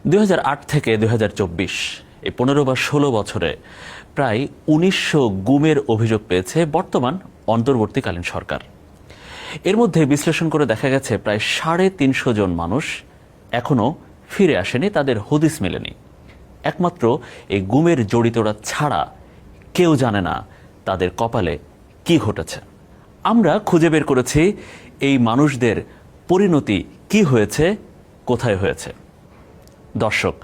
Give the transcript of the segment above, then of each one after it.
2008 থেকে 2024 এই 15 বা 16 বছরে প্রায় 1900 গুমের অভিযোগ পেয়েছে বর্তমান অন্তর্বর্তীকালীন সরকার। এর মধ্যে বিশ্লেষণ করে দেখা গেছে প্রায় 350 জন মানুষ এখনো ফিরে আসেনি, তাদের হদিস মেলেনি। একমাত্র এই গুমের জড়িতরা ছাড়া কেউ জানে না তাদের কপালে কি ঘটেছে। আমরা খুঁজে বের করেছি এই মানুষদের পরিণতি কি হয়েছে, কোথায় হয়েছে। দর্শক,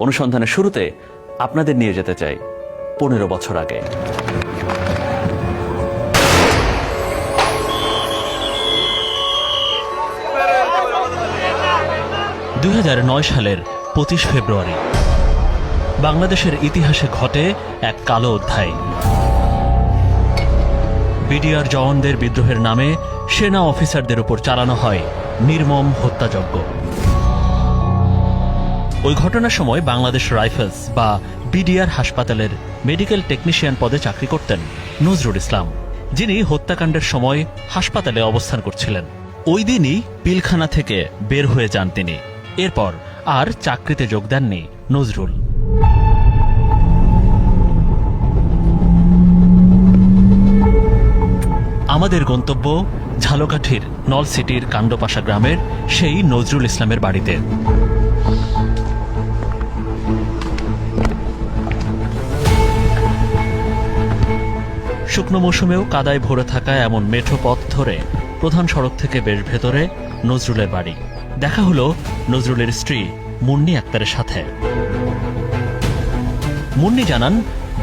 অনুসন্ধানের শুরুতে আপনাদের নিয়ে যেতে চাই 15 বছর আগে। 2009 সালের 25 ফেব্রুয়ারি বাংলাদেশের ইতিহাসে ঘটে এক কালো অধ্যায়। বিডিআর জওয়ানদের বিদ্রোহের নামে সেনা অফিসারদের উপর চালানো হয় নির্মম হত্যাযজ্ঞ। ওই ঘটনার সময় বাংলাদেশ রাইফেলস বা বিডিআর হাসপাতালের মেডিকেল টেকনিশিয়ান পদে চাকরি করতেন নজরুল ইসলাম, যিনি হত্যাকাণ্ডের সময় হাসপাতালে অবস্থান করছিলেন। ওই দিনই পিলখানা থেকে বের হয়ে যান তিনি। এরপর আর চাকরিতে যোগ দেননি নজরুল। আমাদের গন্তব্য ঝালকাঠির নলসিটির কাণ্ডপাশা গ্রামের সেই নজরুল ইসলামের বাড়িতে। শুকনো মৌসুমেও কাদায় ভরে থাকা এমন মেঠো পথ ধরে প্রধান সড়ক থেকে বেশ ভেতরে নজরুলের বাড়ি। দেখা হলো নজরুলের স্ত্রী মুন্নি আক্তারের সাথে। মুন্নি জানান,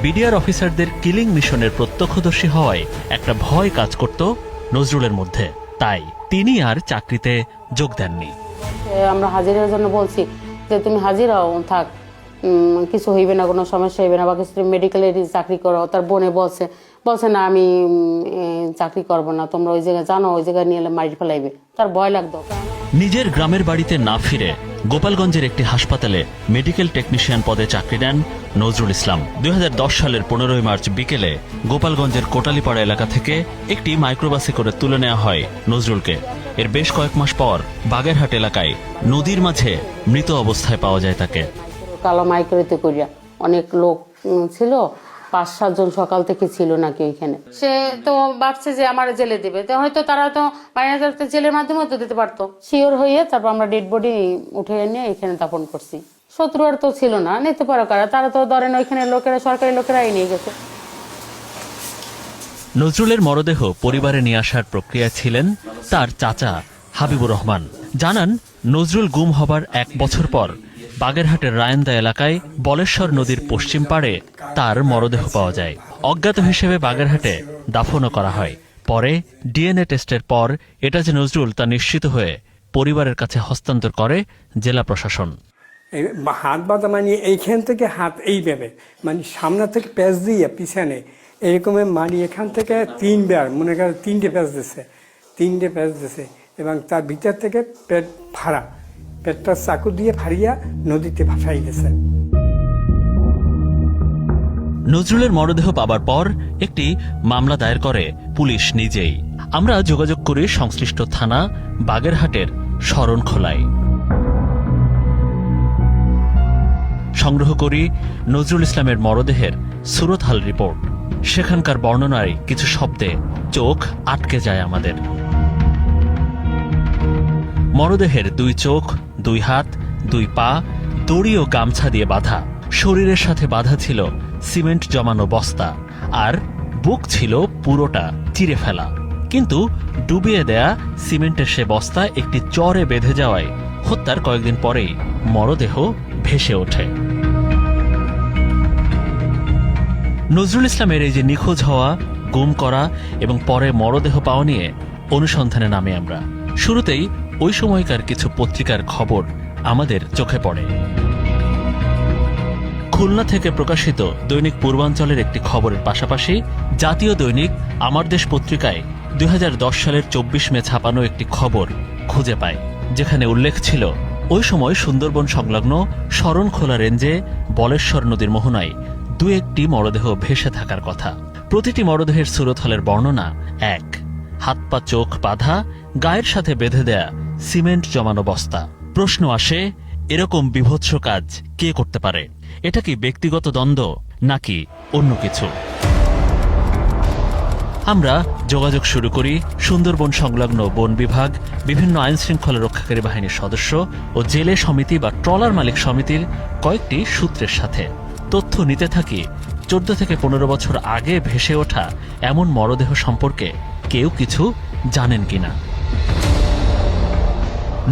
বিডিআর অফিসারদের কিলিং মিশনের প্রত্যক্ষদর্শী হওয়ায় একটা ভয় কাজ করত নজরুলের মধ্যে, তাই তিনি আর চাকরিতে যোগ দেননি। আমরা হাজিরার জন্য বলছি যে তুমি হাজির হও, থাক, কিছু হইবে না, কোনো সমস্যা হইবে না, বা কিছু মেডিকেলের চাকরি করো। তার বোনে বলছে না, আমি চাকরি করব না, তোমরা ওই জায়গায় জানো, ওই জায়গায় নিয়ে মারি ফেলাইবে। তার ভয় লাগতো। নিজের গ্রামের বাড়িতে না ফিরে গোপালগঞ্জের একটি হাসপাতালে মেডিকেল টেকনিশিয়ান পদে চাকরি নেন নজরুল ইসলাম। 2010 সালের 15 মার্চ বিকেলে গোপালগঞ্জের কোটালীপাড়া এলাকা থেকে একটি মাইক্রোবাসে করে তুলে নেওয়া হয় নজরুলকে। এর বেশ কয়েক মাস পর বাগেরহাট এলাকায় নদীর মাঝে মৃত অবস্থায় পাওয়া যায় তাকে। কালো মাইক্রোতে করিয়া অনেক লোক ছিল, 5-7 জন সকাল থেকে ছিল নাকি ওইখানে। সে তো ভাবছে যে আমার জেলে দিবে, তো হয়তো তারা তো জেলের মাধ্যমে তো দিতে পারতো। শিওর হয়ে তারপর আমরা ডেড বডি উঠে এনে এখানে দাফন করছি। শত্রু আর তো ছিল না, নিতে পারো কারা, তারা তো ধরেন ওইখানে লোকেরা, সরকারি লোকেরাই নিয়ে গেছে। নজরুলের মরদেহ পরিবারে নিয়ে আসার প্রক্রিয়া ছিলেন তার চাচা হাবিবুর রহমান। জানান, নজরুল গুম হবার 1 বছর পর বাগেরহাটের রায়েন্দা এলাকায় বলেশ্বর নদীর পশ্চিম পাড়ে তার মরদেহ পাওয়া যায়। অজ্ঞাত হিসেবে বাগেরহাটে দাফনও করা হয়। পরে ডিএনএ টেস্টের পর এটা যে নজরুল তা নিশ্চিত হয়ে পরিবারের কাছে হস্তান্তর করে জেলা প্রশাসন। হাত বাঁধা মানে এইখান থেকে হাত এইভাবে, মানে সামনে থেকে প্যাঁচ দিয়ে পিছনে এরকমের, মানে এখান থেকে 3বার মনে করেন 3টে প্যাঁচ দিছে এবং তার ভিতর থেকে পেট ফাড়া, পেটটা চাকু দিয়ে ফাড়িয়া নদীতে ভাসাই গেছে। নজরুলের মরদেহ পাবার পর একটি মামলা দায়ের করে পুলিশ নিজেই। আমরা যোগাযোগ করি সংশ্লিষ্ট থানা বাগেরহাটের শরণখোলায়। সংগ্রহ করি নজরুল ইসলামের মরদেহের সুরতহাল রিপোর্ট। সেখানকার বর্ণনায় কিছু শব্দে চোখ আটকে যায় আমাদের। মরদেহের 2 চোখ, 2 হাত, 2 পা দড়ি ও গামছা দিয়ে বাঁধা। শরীরের সাথে বাঁধা ছিল সিমেন্ট জমানো বস্তা, আর বুক ছিল পুরোটা চিরে ফেলা। কিন্তু ডুবিয়ে দেয়া সিমেন্টের সে বস্তা একটি চরে বেঁধে যাওয়ায় হত্যার কয়েকদিন পরেই মরদেহ ভেসে ওঠে। নজরুল ইসলামের এই যে নিখোঁজ হওয়া, গুম করা এবং পরে মরদেহ পাওয়া নিয়ে অনুসন্ধানে নামে আমরা। শুরুতেই ওই সময়কার কিছু পত্রিকার খবর আমাদের চোখে পড়ে। খুলনা থেকে প্রকাশিত দৈনিক পূর্বাঞ্চলের একটি খবরের পাশাপাশি জাতীয় দৈনিক আমার দেশ পত্রিকায় 2010 সালের 24 মে ছাপানো একটি খবর খুঁজে পায়, যেখানে উল্লেখ ছিল ওই সময় সুন্দরবন সংলগ্ন শরণখোলা রেঞ্জে বলেশ্বর নদীর মোহনায় 2-1টি মরদেহ ভেসে থাকার কথা। প্রতিটি মরদেহের সুরতহালের বর্ণনা এক: হাত পা চোখ বাঁধা, গায়ের সাথে বেঁধে দেয়া সিমেন্ট জমানো বস্তা। প্রশ্ন আসে, এরকম বীভৎস কাজ কে করতে পারে? এটা কি ব্যক্তিগত দ্বন্দ্ব নাকি অন্য কিছু? আমরা যোগাযোগ শুরু করি সুন্দরবন সংলগ্ন বন বিভাগ, বিভিন্ন আইন শৃঙ্খলা রক্ষাকারী বাহিনীর সদস্য ও জেলে সমিতি বা ট্রলার মালিক সমিতির কয়েকটি সূত্রের সাথে। তথ্য নিতে থাকি 14 থেকে 15 বছর আগে ভেসে ওঠা এমন মরদেহ সম্পর্কে কেউ কিছু জানেন কিনা।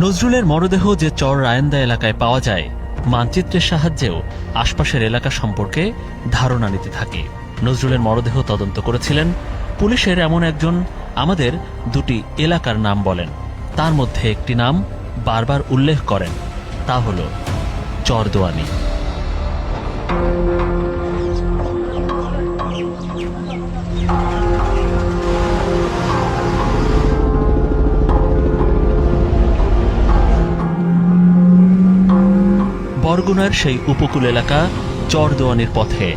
নজরুলের মরদেহ যে চর রায়েন্দা এলাকায় পাওয়া যায়, মানচিত্রের সাহায্যেও আশপাশের এলাকা সম্পর্কে ধারণা নিতে থাকি। নজরুলের মরদেহ তদন্ত করেছিলেন পুলিশের এমন একজন, আমাদের দুটি এলাকার নাম বলেন। তার মধ্যে একটি নাম বারবার উল্লেখ করেন, তা হল চরদোয়ানি। বরগুনার সেই উপকূল এলাকা চরদোয়ানির পথে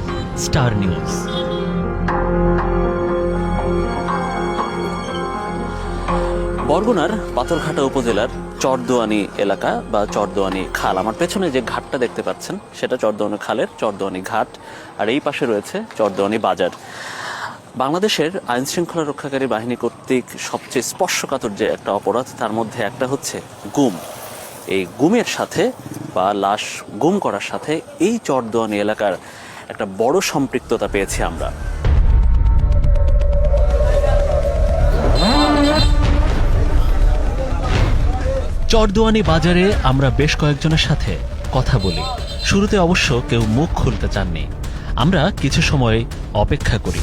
স্টার নিউজ। বরগুনার পাথরঘাটা উপজেলার চরদোয়ানি এলাকা বা চরদোয়ানি খাল। আমার পেছনে যে ঘাটটা দেখতে পাচ্ছেন সেটা চরদোয়ানি খালের চরদোয়ানি ঘাট, আর এই পাশে রয়েছে চরদোয়ানি বাজার। বাংলাদেশের আইন শৃঙ্খলা রক্ষাকারী বাহিনী কর্তৃক সবচেয়ে স্পর্শকাতর যে একটা অপরাধ, তার মধ্যে একটা হচ্ছে গুম। এই গুমের সাথে বা লাশ গুম করার সাথে এই চরদোয়ানি এলাকার একটা বড় সম্পৃক্ততা পেয়েছি আমরা। চরদোয়ানি বাজারে আমরা বেশ কয়েকজনের সাথে কথা বলি। শুরুতে অবশ্য কেউ মুখ খুলতে চাননি। আমরা কিছু সময় অপেক্ষা করি।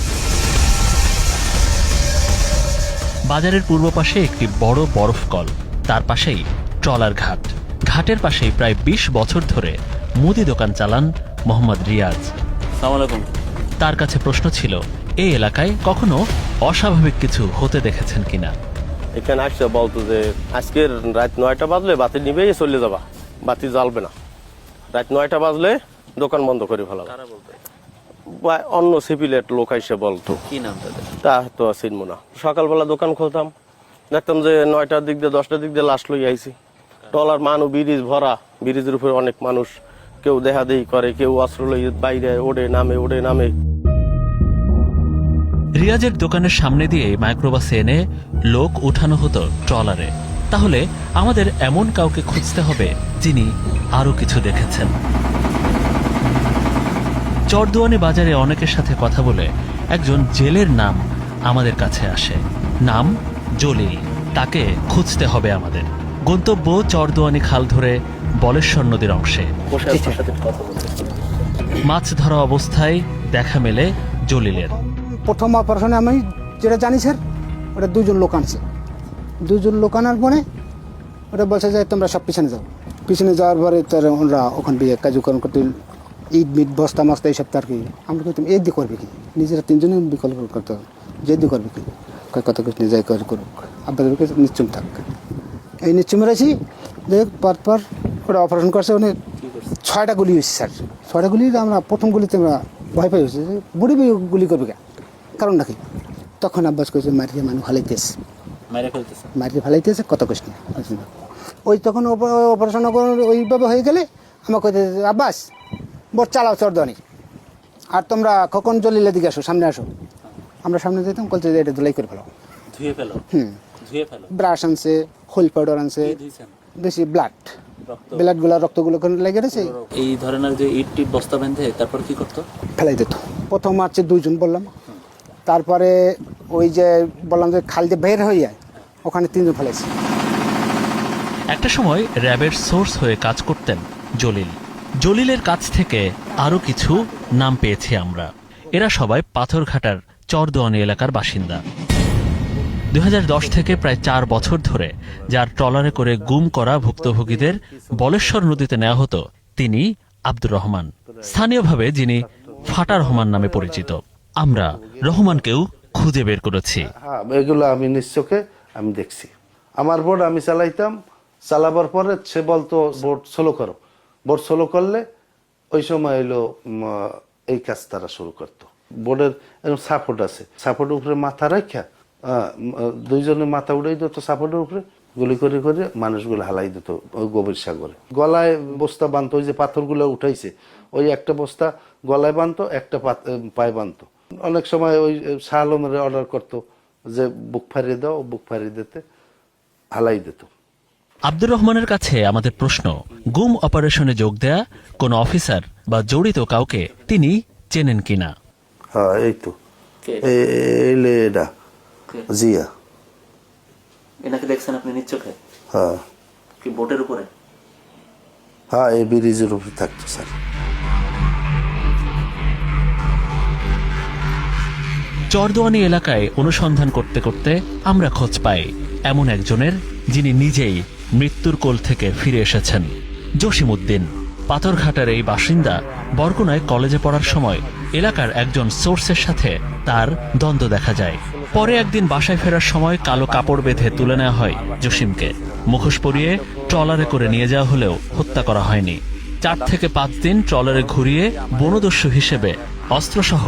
বাজারের পূর্ব পাশে একটি বড় বরফ কল, তার পাশেই ট্রলার ঘাট। ঘাটের পাশেই প্রায় 20 বছর ধরে মুদি দোকান চালান মোহাম্মদ রিয়াজ। আসসালামু আলাইকুম। তার কাছে প্রশ্ন ছিল, এই এলাকায় কখনো অস্বাভাবিক কিছু হতে দেখেছেন কিনা। এখানে আসছে বলতো যে আজকের রাত 9টা বাজলে বাতি নিবেই চলে যাবা, বাতি জ্বালবে না। রাত 9টা বাজলে দোকান বন্ধ করে ফেলাবো। বা অন্য সিভিলের লোক এসে বলতো। কি নাম তাদের? তা তো চিনব না। সকালবেলা দোকান খুলতাম, দেখতাম যে 9টার দিক দিয়ে 10টার দিক দিয়ে লাশ লই আইছি। টলার মানুষ ব্রিজ ভরা, ব্রিজের উপরে অনেক মানুষ, কেউ দেহাদেহি করে, কেউ অস্ত্র লই বাইরে ওড়ে নামে। রিয়াজের দোকানের সামনে দিয়ে মাইক্রোবাসে এনে লোক উঠানো হতো ট্রলারে। তাহলে আমাদের এমন কাউকে খুঁজতে হবে যিনি আরো কিছু দেখেছেন। চরদোয়ানি বাজারে অনেকের সাথে কথা বলে একজন জেলের নাম আমাদের কাছে আসে। নাম জলিল। তাকে খুঁজতে হবে আমাদের। গন্তব্য চরদোয়ানি খাল ধরে বলেশ্বর নদীর অংশে। মাছ ধরা অবস্থায় দেখা মেলে জলিলের। প্রথম অপারেশনে আমি যেটা জানি স্যার, ওটা 2জন লোক আনছে। 2জন লোক আনার পরে ওটা বলছে যে তোমরা সব পিছনে যাও। পিছনে যাওয়ার পরে তারা ওরা ওখান দিয়ে কার্যক্রম করতে ইট মিট বস্তা মস্তা এইসব তার কি আমরা করতাম। এই দিয়ে করবে কি, নিজেরা 3জনে বিকল্প করতে হবে, যে দিয়ে করবে কি, কত কিছু নিজে করুক, আপনাদেরকে নিশ্চুম থাক। এই নিশ্চুমে রয়েছি যে পর ওরা অপারেশন করছে। মানে 6টা গুলি হয়েছে স্যার। 6টা গুলি আমরা প্রথম গুলিতে আমরা ভয় পাই হয়েছে যে বুড়ি গুলি করবে কে, কারণ নাকি তখন আব্বাস করেছে মারিয়ে মানুষ মারিয়ে ফেলাইতেছে কত কৃষ্ণ। ওই তখন অপারেশন ওইভাবে হয়ে গেলে আমার কইতে আব্বাস বোট চালাও চরদোয়ানি, আর তোমরা কখন জলিলের দিকে আসো, সামনে আসো। আমরা সামনে যেতাম, বলছে যে এটা ধুলাই করে ফেলো, ধুয়ে ফেলো। ব্রাশ আনছে, হোল পাউডার আনছে, বেশি ব্লাডগুলো রক্তগুলো লেগে গেছে। এই ধরনের যে ইট টিট বস্তা বেঁধে তারপর কি করতো? ফেলাই দিত। প্রথম মারছে 2জন বললাম, তারপরে ওই যে বললাম যে খাল দিয়ে বের হয়ে যায়, ওখানে 3জন ফেলাইছে। একটা সময় র্যাবের সোর্স হয়ে কাজ করতেন জলিল। জলিলের কাছ থেকে আরো কিছু নাম পেয়েছি আমরা। এরা সবাই পাথরঘাটার চরদোয়ানি এলাকার বাসিন্দা। 2010 থেকে প্রায় 4 বছর ধরে যার ট্রলারে করে গুম করা ভুক্তভোগীদের বলেশ্বর নদীতে নেওয়া হতো, তিনি আব্দুর রহমান, স্থানীয়ভাবে যিনি ফাটা রহমান নামে পরিচিত। আমরা রহমানকেও খুঁজে বের করেছি। হ্যাঁ, এগুলো আমি নিশ্চোখে আমি দেখছি। আমার বোট আমি চালাইতাম, চালাবার পরে সে বলতো বোট স্লো করো। বোট স্লো করলে ওই সময় এলো এই কাজ তারা শুরু করতো। বোর্ডের এরকম সাপোর্ট আছে, সাপোর্টের উপরে মাথা রাখা 2জনের মাথা উড়াই দিত সাপোর্টের উপরে, গুলি করে করে মানুষগুলো হালাই দিত ওই গভীর সাগরে। গলায় বস্তা বাঁধতো, ওই যে পাথরগুলো উঠাইছে ওই একটা বস্তা গলায় বাঁধতো, একটা পায়ে বাঁধতো। অনেক সময় ওই শাহ আলমের অর্ডার করতো যে বুক ফাড়িয়ে দাও, বুক ফাড়িয়ে দিতে হালাই দিত। আব্দুর রহমানের কাছে আমাদের প্রশ্ন, গুম অপারেশনে যোগ দেয়া কোন অফিসার বা জড়িত কাউকে তিনি চেনেন কিনা। হ্যাঁ এই তো এটা জিয়া। এনাকে দেখছেন আপনি নিজ চোখে? হ্যাঁ। কি বোটের উপরে? হ্যাঁ, এই ব্রিজের উপরে থাকতো স্যার। চরদোয়ানি এলাকায় অনুসন্ধান করতে করতে আমরা খোঁজ পাই এমন একজনের, যিনি নিজেই মৃত্যুর কোল থেকে ফিরে এসেছেন। জসিমউদ্দিন পাথরঘাটার এই বাসিন্দা বরগুনায় কলেজে পড়ার সময় এলাকার একজন সোর্সের সাথে তার দ্বন্দ্ব দেখা যায়। পরে একদিন বাসায় ফেরার সময় কালো কাপড় বেঁধে তুলে নেওয়া হয় জসিমকে। মুখোশ পরিয়ে ট্রলারে করে নিয়ে যাওয়া হলেও হত্যা করা হয়নি। 4 থেকে 5 দিন ট্রলারে ঘুরিয়ে বনদস্যু হিসেবে অস্ত্রসহ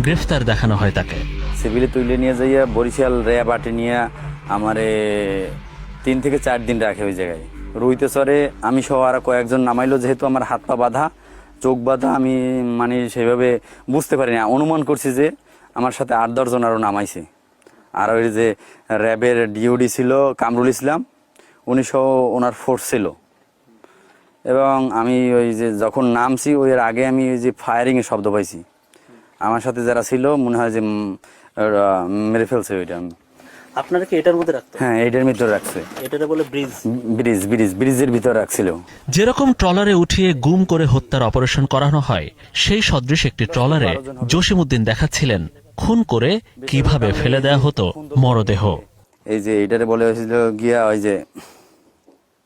গ্রেফতার দেখানো হয় তাকে। সিভিলে তুলে নিয়ে যাইয়া বরিশাল র্যাব আটে নিয়ে আমারে 3 থেকে 4 দিন রাখে ওই জায়গায়। রুইতে চরে আমি সহ আর কয়েকজন নামাইলো, যেহেতু আমার হাত পা বাঁধা, চোখ বাঁধা, আমি মানে সেভাবে বুঝতে পারি না। অনুমান করছি যে আমার সাথে 8-10 জন আরও নামাইছে। আর ওই যে র্যাবের ডিওডি ছিল কামরুল ইসলাম, উনি সহ ওনার ফোর্স ছিল। এবং আমি ওই যে যখন নামছি ওই এর আগে আমি ওই যে ফায়ারিংয়ের শব্দ পাইছি। আমার সাথে যারা ছিল মনে হয় যে মেরে ফেলছে ওইটা। আপনারা কি এটার মধ্যে রাখতেন? হ্যাঁ, এটার ভিতরে রাখছে। এটারে বলে ব্রিজ। ব্রিজের ভিতরে রাখছিল। যেরকম ট্রলারে উঠিয়ে গুম করে হত্যার অপারেশন করানো হয়, সেই সদৃশ একটি ট্রলারে জসিমউদ্দিন দেখাচ্ছিলেন খুন করে কিভাবে ফেলে দেয়া হতো মরদেহ। এই যে এটারে বলে হয়েছিল গিয়া ওই যে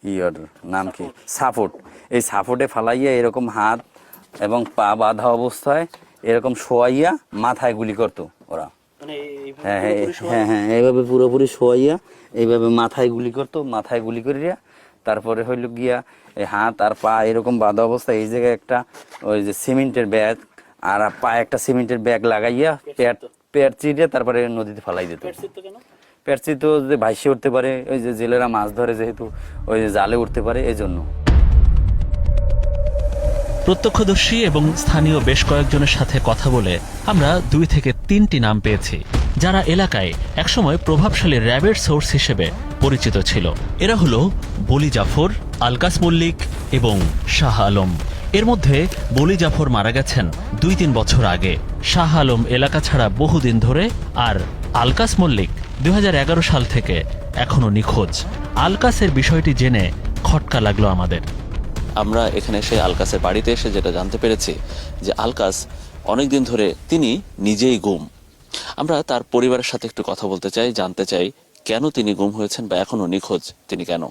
ইয়ার নাম কি, সাপোর্ট। এই সাপোর্টে ফালাইয়া এরকম হাত এবং পা বাঁধা অবস্থায় এরকম শোয়াইয়া মাথায় গুলি করতো ওরা। হ্যাঁ হ্যাঁ হ্যাঁ, এইভাবে পুরোপুরি শোয়াইয়া এইভাবে মাথায় গুলি করতো। মাথায় গুলি করিয়া তারপরে হইল গিয়া এই হাত আর পা এরকম বাঁধা অবস্থায় এই জায়গায় একটা ওই যে সিমেন্টের ব্যাগ আর পায়ে একটা সিমেন্টের ব্যাগ লাগাইয়া পেট চিরে তারপরে নদীতে ফালাই দিত। পেটছি তো যে ভাইসে উঠতে পারে, ওই যে জেলেরা মাছ ধরে যেহেতু ওই যে জালে উঠতে পারে, এই জন্য। প্রত্যক্ষদর্শী এবং স্থানীয় বেশ কয়েকজনের সাথে কথা বলে আমরা 2 থেকে 3টি নাম পেয়েছি, যারা এলাকায় একসময় প্রভাবশালী র্যাবের সোর্স হিসেবে পরিচিত ছিল। এরা হলো বলি জাফর, আলকাস মল্লিক এবং শাহ আলম। এর মধ্যে বলি জাফর মারা গেছেন 2-3 বছর আগে। শাহ আলম এলাকা ছাড়া বহুদিন ধরে, আর আলকাস মল্লিক 2011 সাল থেকে এখনো নিখোঁজ। আলকাসের বিষয়টি জেনে খটকা লাগলো আমাদের। আমরা এখানে এসে আলকাসের বাড়িতে এসে যেটা জানতে পেরেছি যে আলকাস অনেকদিন ধরে তিনি নিজেই গুম। আমরা তার পরিবারের সাথে একটু কথা বলতে চাই, জানতে চাই কেন তিনি গুম হয়েছেন বা এখনো নিখোঁজ তিনি কেন।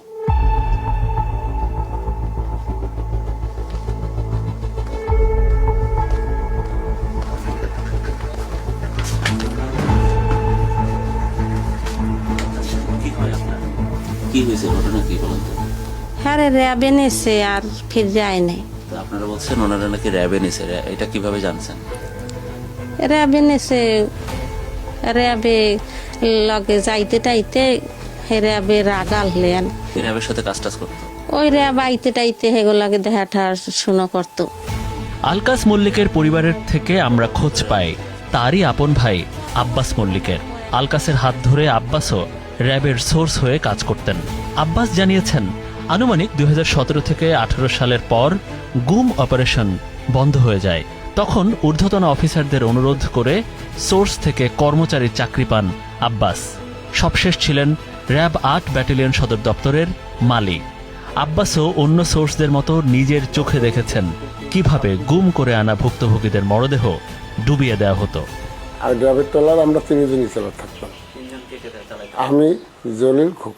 কি হয়েছে, ঘটনা কি বলেন তো? হ্যাঁ, র্যাবে নেছে আর ফির যায় নাই। আপনারা বলছেন ওনারা নাকি র্যাবে নিছে, এটা কিভাবে জানছেন? র্যাবে নেছে, র্যাবে লগে যাইতে টাইতে র্যাবে রাগাল হলেন। র্যাবের সাথে কাজ টাজ করতো? ওই র্যাব আইতে টাইতে হেগুলাকে দেখাটা শুনো করতো। আলকাস মল্লিকের পরিবারের থেকে আমরা খোঁজ পাই তারই আপন ভাই আব্বাস মল্লিকের। আলকাসের হাত ধরে আব্বাসও র্যাবের সোর্স হয়ে কাজ করতেন। আব্বাস জানিয়েছেন আনুমানিক 2017 থেকে 18 সালের পর গুম অপারেশন বন্ধ হয়ে যায়। তখন ঊর্ধ্বতন অফিসারদের অনুরোধ করে সোর্স থেকে কর্মচারীর চাকরি পান আব্বাস। সবশেষ ছিলেন র্যাব 8 ব্যাটালিয়ন সদর দপ্তরের মালি। আব্বাসও অন্য সোর্সদের মতো নিজের চোখে দেখেছেন কিভাবে গুম করে আনা ভুক্তভোগীদের মরদেহ ডুবিয়ে দেওয়া হতো। আর গ্রামের ট্রলার আমরা 3 জনই চালা থাকতাম। আমি, জলিল, খোকন।